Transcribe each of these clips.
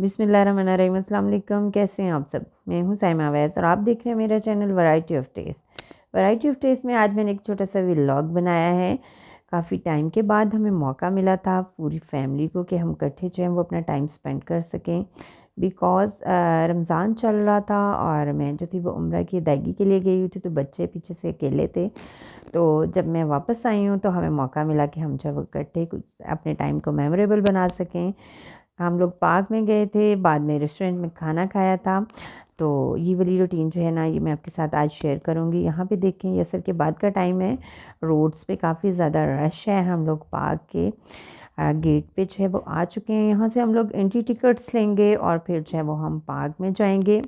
बिस्मिल्लाहिर्रहमानिर्रहीम। अस्सलाम वालेकुम। कैसे हैं आप सब? मैं हूँ साइमा अवैस और आप देख रहे हैं मेरा channel variety of taste. Variety of taste में आज मैंने एक छोटा सा व्लॉग बनाया है। काफ़ी टाइम के बाद हमें मौका मिला था पूरी फैमिली को कि हम इकट्ठे जो हैं वो अपना टाइम स्पेंड कर सकें। बिकॉज़ रमज़ान चल रहा था और मैं जो थी वो उम्रा की अदायगी के लिए गई हुई थी, तो बच्चे पीछे से अकेले थे। तो जब मैं वापस आई हूँ तो हमें मौका मिला कि हम जब इकट्ठे कुछ अपने टाइम को मेमोरेबल बना सकें। हम लोग पार्क में गए थे, बाद में रेस्टोरेंट में खाना खाया था। तो ये वाली रूटीन जो है ना, ये मैं आपके साथ आज शेयर करूँगी। यहाँ पे देखें, ये असर के बाद का टाइम है। रोड्स पे काफ़ी ज़्यादा रश है। हम लोग पार्क के गेट पे जो है वो आ चुके हैं। यहाँ से हम लोग एंट्री टिकट्स लेंगे और फिर जो है वो हम पार्क में जाएंगे।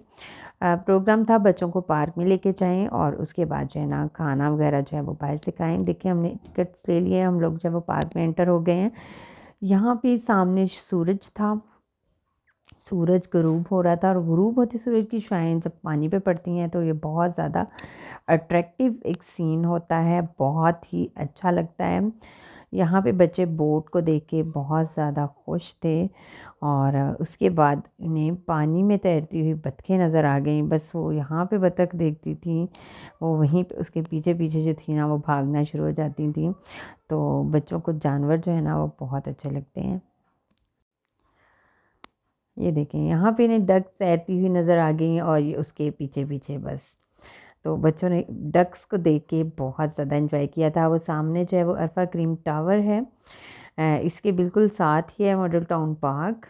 प्रोग्राम था बच्चों को पार्क में लेके जाएं और उसके बाद जो है ना खाना वगैरह जो है वो बाहर से खाएं। देखिए, हमने टिकट्स ले लिए, हम लोग जब वो पार्क में एंटर हो गए हैं। यहाँ पे सामने सूरज था, सूरज ग़ुरूब हो रहा था और ग़ुरूब होते सूरज की शाइन जब पानी पे पड़ती हैं तो ये बहुत ज़्यादा अट्रैक्टिव एक सीन होता है, बहुत ही अच्छा लगता है। यहाँ पे बच्चे बोट को देख के बहुत ज़्यादा खुश थे और उसके बाद उन्हें पानी में तैरती हुई बतखें नज़र आ गईं। बस वो यहाँ पे बतख देखती थी, वो वहीं पे उसके पीछे पीछे जो थी ना वो भागना शुरू हो जाती थी। तो बच्चों को जानवर जो है ना वो बहुत अच्छे लगते हैं। ये देखें, यहाँ पे इन्हें डक तैरती हुई नज़र आ गई और ये उसके पीछे पीछे बस। तो बच्चों ने डक्स को देख के बहुत ज़्यादा एंजॉय किया था। वो सामने जो है वो अल्फ़ा क्रीम टावर है, इसके बिल्कुल साथ ही है मॉडल टाउन पार्क।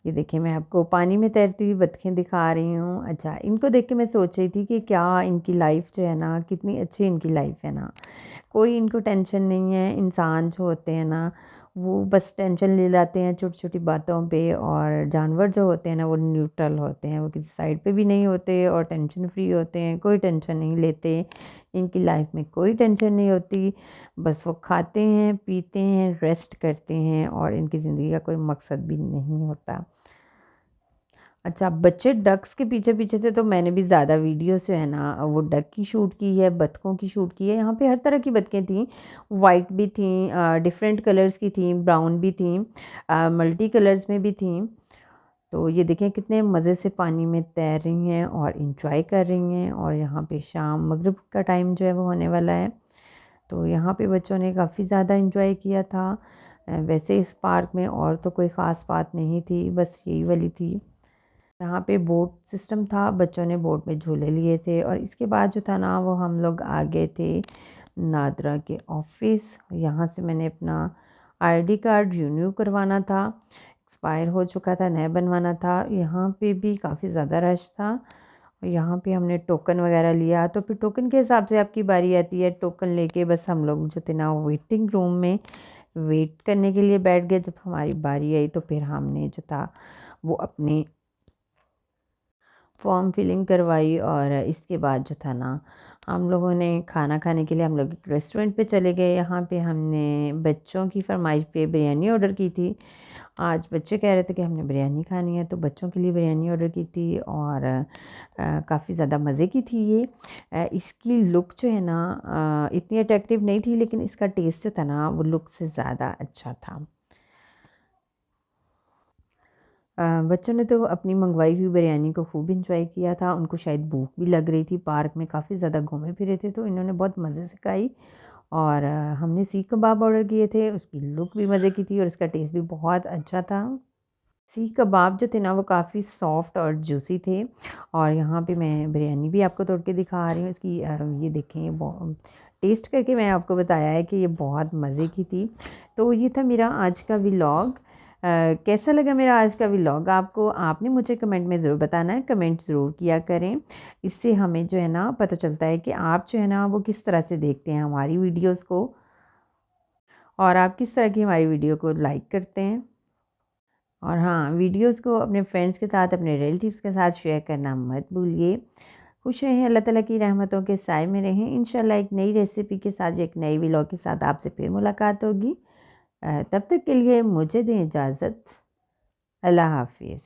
ये देखिए, मैं आपको पानी में तैरती हुई बतखें दिखा रही हूँ। अच्छा, इनको देख के मैं सोच रही थी कि क्या इनकी लाइफ जो है ना, कितनी अच्छी इनकी लाइफ है ना। कोई इनको टेंशन नहीं है। इंसान जो होते हैं ना, वो बस टेंशन ले लाते हैं छोटी छोटी बातों पे, और जानवर जो होते हैं ना वो न्यूट्रल होते हैं, वो किसी साइड पे भी नहीं होते और टेंशन फ्री होते हैं, कोई टेंशन नहीं लेते। इनकी लाइफ में कोई टेंशन नहीं होती। बस वो खाते हैं, पीते हैं, रेस्ट करते हैं और इनकी ज़िंदगी का कोई मकसद भी नहीं होता। अच्छा, बच्चे डक्स के पीछे-पीछे से तो मैंने भी ज़्यादा वीडियोज़ जो है ना वो डक की शूट की है, बतखों की शूट की है। यहाँ पे हर तरह की बतखें थीं, वाइट भी थीं, डिफरेंट कलर्स की थीं, ब्राउन भी थीं, मल्टी कलर्स में भी थीं। तो ये देखें कितने मज़े से पानी में तैर रही हैं और एंजॉय कर रही हैं। और यहाँ पे शाम मगरिब का टाइम जो है वो होने वाला है। तो यहाँ पे बच्चों ने काफ़ी ज़्यादा एंजॉय किया था। वैसे इस पार्क में और तो कोई ख़ास बात नहीं थी, बस यही वाली थी। यहाँ पे बोट सिस्टम था, बच्चों ने बोट में झूले लिए थे और इसके बाद जो था ना वो हम लोग आ गए थे नादरा के ऑफिस। यहाँ से मैंने अपना आईडी कार्ड रिन्यू करवाना था, एक्सपायर हो चुका था, नया बनवाना था। यहाँ पे भी काफ़ी ज़्यादा रश था और यहाँ पे हमने टोकन वगैरह लिया। तो फिर टोकन के हिसाब से आपकी बारी आती है। टोकन लेके बस हम लोग जो थे ना वेटिंग रूम में वेट करने के लिए बैठ गए। जब हमारी बारी आई तो फिर हमने जो था वो अपने फॉर्म फिलिंग करवाई और इसके बाद जो था ना हम लोगों ने खाना खाने के लिए हम लोग एक रेस्टोरेंट पे चले गए। यहाँ पे हमने बच्चों की फरमाइश पे बिरयानी ऑर्डर की थी। आज बच्चे कह रहे थे कि हमने बिरयानी खानी है, तो बच्चों के लिए बिरयानी ऑर्डर की थी और काफ़ी ज़्यादा मज़े की थी ये। इसकी लुक जो है ना इतनी अट्रैक्टिव नहीं थी, लेकिन इसका टेस्ट जो था ना वो लुक से ज़्यादा अच्छा था। बच्चों ने तो अपनी मंगवाई हुई बिरयानी को खूब एंजॉय किया था। उनको शायद भूख भी लग रही थी, पार्क में काफ़ी ज़्यादा घूमे फिरे थे, तो इन्होंने बहुत मज़े से खाई। और हमने सीख कबाब ऑर्डर किए थे, उसकी लुक भी मज़े की थी और इसका टेस्ट भी बहुत अच्छा था। सीख कबाब जो थे ना वो काफ़ी सॉफ्ट और जूसी थे। और यहाँ पे मैं बिरयानी भी आपको तोड़ के दिखा रही हूँ इसकी। ये देखें, टेस्ट करके मैं आपको बताया है कि ये बहुत मज़े की थी। तो ये था मेरा आज का व्लॉग। कैसा लगा मेरा आज का व्लॉग आपको? आपने मुझे कमेंट में ज़रूर बताना है, कमेंट ज़रूर किया करें। इससे हमें जो है ना पता चलता है कि आप जो है ना वो किस तरह से देखते हैं हमारी वीडियोस को, और आप किस तरह की हमारी वीडियो को लाइक करते हैं। और हाँ, वीडियोस को अपने फ्रेंड्स के साथ, अपने रिलेटिव्स के साथ शेयर करना मत भूलिए। खुश रहें, अल्लाह ताला की रहमतों के साए में रहें। इंशाल्लाह एक नई रेसिपी के साथ, एक नई व्लॉग के साथ आपसे फिर मुलाकात होगी। तब तक के लिए मुझे दें इजाज़त। अल्लाह हाफ़िज़।